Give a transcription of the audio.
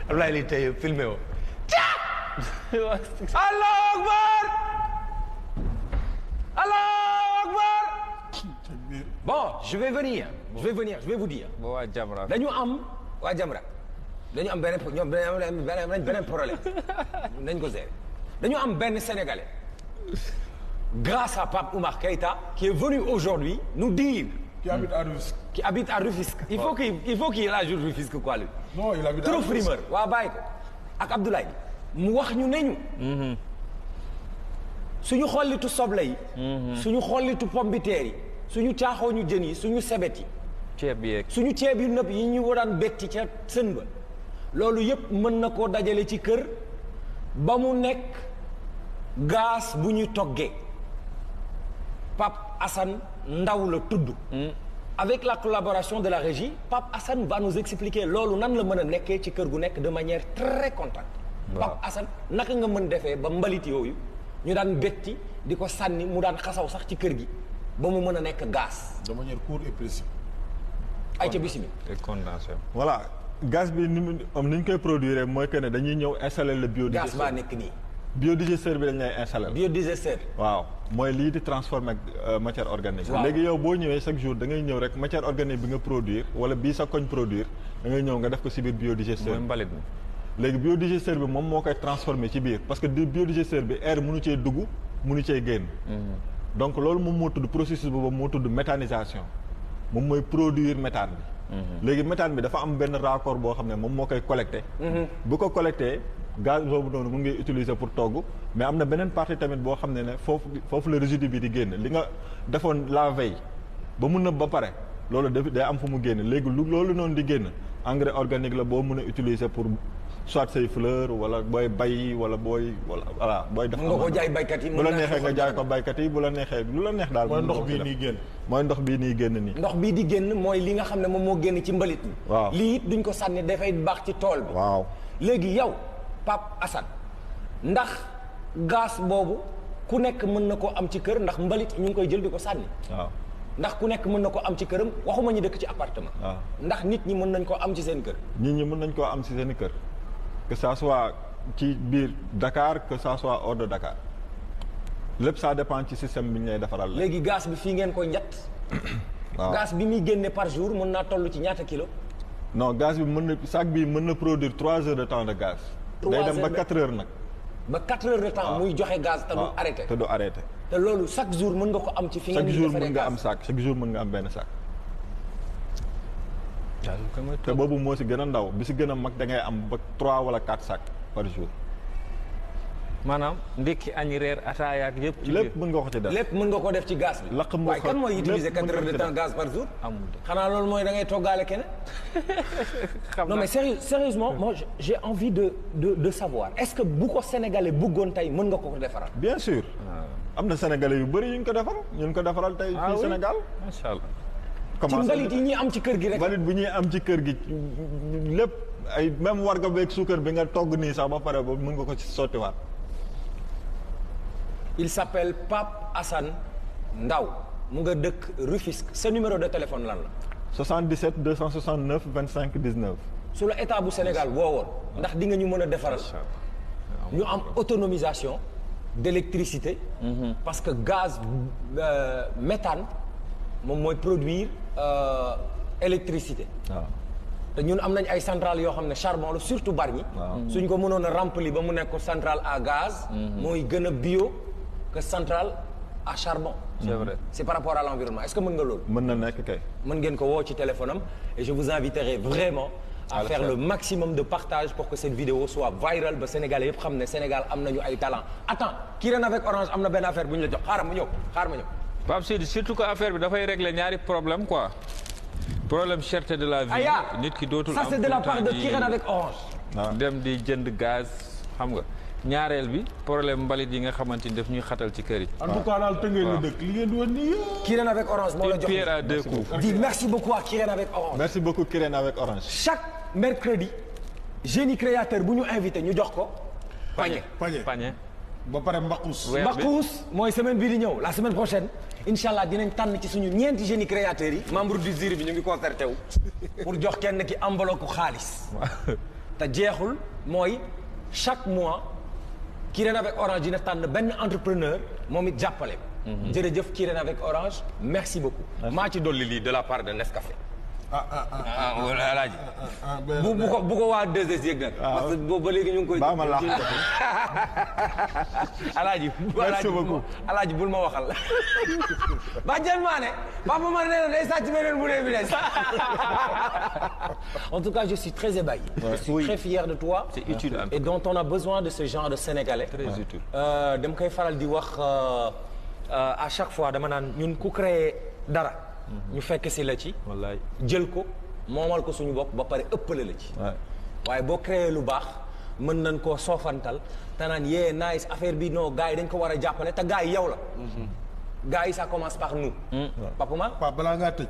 Ablaye li tey filmé woo. Allahu Akbar. Allahu Akbar. Bon, je vais venir je vais vous dire. waa Jamra dañu am waa Jamra dañu am benn ñoom beneen problème nañ ko gérer dañu am benn Sénégalais grâce à Pape Oumar Keïta qui est venu aujourd'hui nous dire. Qui habite à Rufisque. Il faut qu'il rajoute Rufisque quoi lui. Non, il habite à Rufisque. Trop frimeur waa bàyyi ko ak Abdoulaye mu wax ñu ne ñu. suñu xollitu soble yi. suñu xollitu pombiteer yi. suñu caaxoo ñu jën yi suñu sebet yi. ceeb yeeg suñu ceeb yu nëb yi ñu daan betti ca sën ba. loolu yëpp mën na koo dajale ci kër ba mu nekk gaz bu ñuy toggee Pape Assane Ndaw la tudd. Avec la collaboration de la régie Pape Assane va nous expliquer loolu nan la mën a nekkee ci kër gu nekk de manière très contente. Pape Assane naka nga mën defee ba mbalit yooyu ñu daan betti di ko sànni mu daan xasaw sax ci kër gi ba mu mën a nekk gaz. De manière courte et précise. ay ca bisimi. et condensé. voilà gaz bi ni ñu koy produire mooy que ne dañuy ñëw installer le biodigesteur. gaz baa nekk nii. biodigesteur bi dañ lay installer. biodigesteur. waaw mooy lii di transformer matière organique. waaw léegi yow boo ñëwee chaque jour da ngay ñëw rek matière organique bi nga produire wala bii sa koñ produire da ngay ñëw nga def ko ci biir biodigesteur. mooy mbalit mi. léegi biodigesteur bi moom moo koy transformer ci biir parce que biodigesteur bi air mënu cee dugg mënu cee génn. donc loolu moom moo tudd processus boobu moo tudd méthanisation moom mooy produire méthane bi. léegi méthane bi dafa am benn raccord boo xam ne moom moo koy collecté. bu ko collecté gaz boobu noonu mun ngay utiliser pour togg mais am na beneen partie tamit boo xam ne foofu la résidu bi di génn li nga defoon la veille ba mun na ba pare loolu day am fu mu génn léegi loolu noonu di génn engrais organique la boo mun a utiliser pour soit say fleur wala booy bay wala booy voilà booy def. mën nga ko jaay baykat yi bu la neexee nga jaay ko baykat yi bu la neexee lu la neex daal. mooy ndox bii nii génn. mooy ndox bii nii génn nii. ndox bii di génn mooy li nga xam ne moom moo génn ci mbalit mi. waaw lii it duñ ko sànni dafay baax ci tool bi. waaw léegi yow Pape Assane ndax gaz boobu ku nekk mën na koo am ci kër ndax mbalit ñu ngi koy jël di ko sànni. waaw ndax ku nekk mën na ko am ci këram waxuma ñi dëkk ci appartement. waaw ndax nit ñi mën nañ koo am ci seen kër. nit ñi mën nañ koo am ci seen kër que ça soit ci biir Dakar que ça soit hors de Dakar lépp ça dépend ci système bi ñu lay defaral la. léegi gaz bi fii ngeen koy njatt. waaw gaz bi muy génne par jour mën naa toll ci ñaata kilo. non gaz bi mën na sac bi mën na produire 3 heures de temps de gaz. 3 day heures dem ba 4 heures nag. ba 4 heures de temps muy joxe gaz te du arrêté. te du arrêté. te loolu chaque jour mën nga ko am ci fi ngeen chaque di jour defaree mën nga gaz. am sac chaque jour mën nga am benn sac. te boobu moo si gën a ndaw bi si gën a mag da ngay am ba 3 wala 4 sacs par jour. maanaam ndekki añ reer ataaya ak yëpp. ci biir lépp mën nga ko ci def. lépp mën nga ko def ci gaz bi. lakk waaye kan mooy utiliser 4 heures de temps gaz par jour. amul xanaa loolu mooy da ngay toggaale keneen. non mais sérieusement moi j'ai envie de savoir est-ce que bu ko sénégalais bëggoon tey mën nga ko defaral. bien sûr. am na sénégalais yu bëri yu ñu ko defar ñu ko defaral tey. fii Sénégal macha allah. ci mbalit yi ñuy am ci kër gi rek. mbalit bu ñuy am ci kër gi lépp ay même warga beeg suukar bi nga togg nii sax ba pare ba mën nga ko ci sottiwaat. il s'appelle Pape Assane Ndaw mu nga dëkk Rufisque sa numéro de téléphone lan la. 77 269 25 19. su la état bu Sénégal woowoon ndax di nga ñu mën a defaral ñu am autonomisation d'électricité. parce que gaz méthane moom mooy produire électricité. waaw te ñun am nañ ay centrales yoo xam ne charbon la surtout Bargny. suñ ko mënoon a remplir ba mu nekk centrale à gaz. mooy gën a bio que centrale à charbon. c'est vrai. c'est par rapport à l'environnement est-ce que mën nga loolu. mën na nekk kay. mën ngeen ko woo ci téléphone am et je vous inviterai vraiment à faire le maximum de partage pour que cette vidéo soit virale ba Sénégalais yëpp xam ne Sénégal am nañu ay talent. attends Kirène avec Orange am na benn affaire bu ñu la jox xaaral ma ñëw. Pape Sidi surtout que affaire bi dafay régler ñaari problème quoi problème cherté de la vie. Aya nit ki dootul ça am c'est de la part de di Kirène avec Orange. dem di jënd gaz xam nga ñaareel bi problème mbalit yi nga xamante ni daf ñuy xatal ci kër yi. en tout cas daal tënkee la dëkk li ngeen di wax nii yëpp. Kirène avec Orange moo la une jox. pierre à deux coups. dis merci beaucoup à Kirène avec Orange. merci beaucoup Kirène avec Orange. chaque mercredi génie créateur bu ñu invité ñu jox ko. pañe. ba pare mbaqus. weer bi Mbaqus mooy semaine bii di ñëw la semaine prochaine incha allah dinañ tànn ci suñu ñeenti génie créateurs yi. membre du jury bi ñu ngi concerté wu pour jox kenn ki enveloppe xaalis. te jeexul mooy chaque mois Kirène avec Orange dina tànn benn entrepreneur moom it jàppale. jërëjëf Kirène avec Orange merci beaucoup. maa ci dolli lii de la part de Nescafé. wala alaaji bu ko waa 2S yëg nag. parce que boobu ba léegi ñu ngi koy. baa ma laax alaaji merci beaucoup alaaji bul ma waxal. ba jël maa ne papa ma nee na day sàcc beneen bu dee bi des. En tout cas je suis très ébahi. Je suis très fier de toi. C'est utile et dont on a besoin de ce genre de Sénégalais. Très utile. dama koy faral di wax à chaque fois dama naan ñun ku créer dara. ñu fekk si la ci. wallaay jël ko moomal ko suñu bopp ba pare ëppale la ci. waaye boo créé lu baax mën nañ koo soofantal te naan yee nice affaire bi non gars yi dañ ko war a jàppale te gars yi yow la. gars yi ça commence par nous. Papa Ma. Pape balaa ngaa tëj.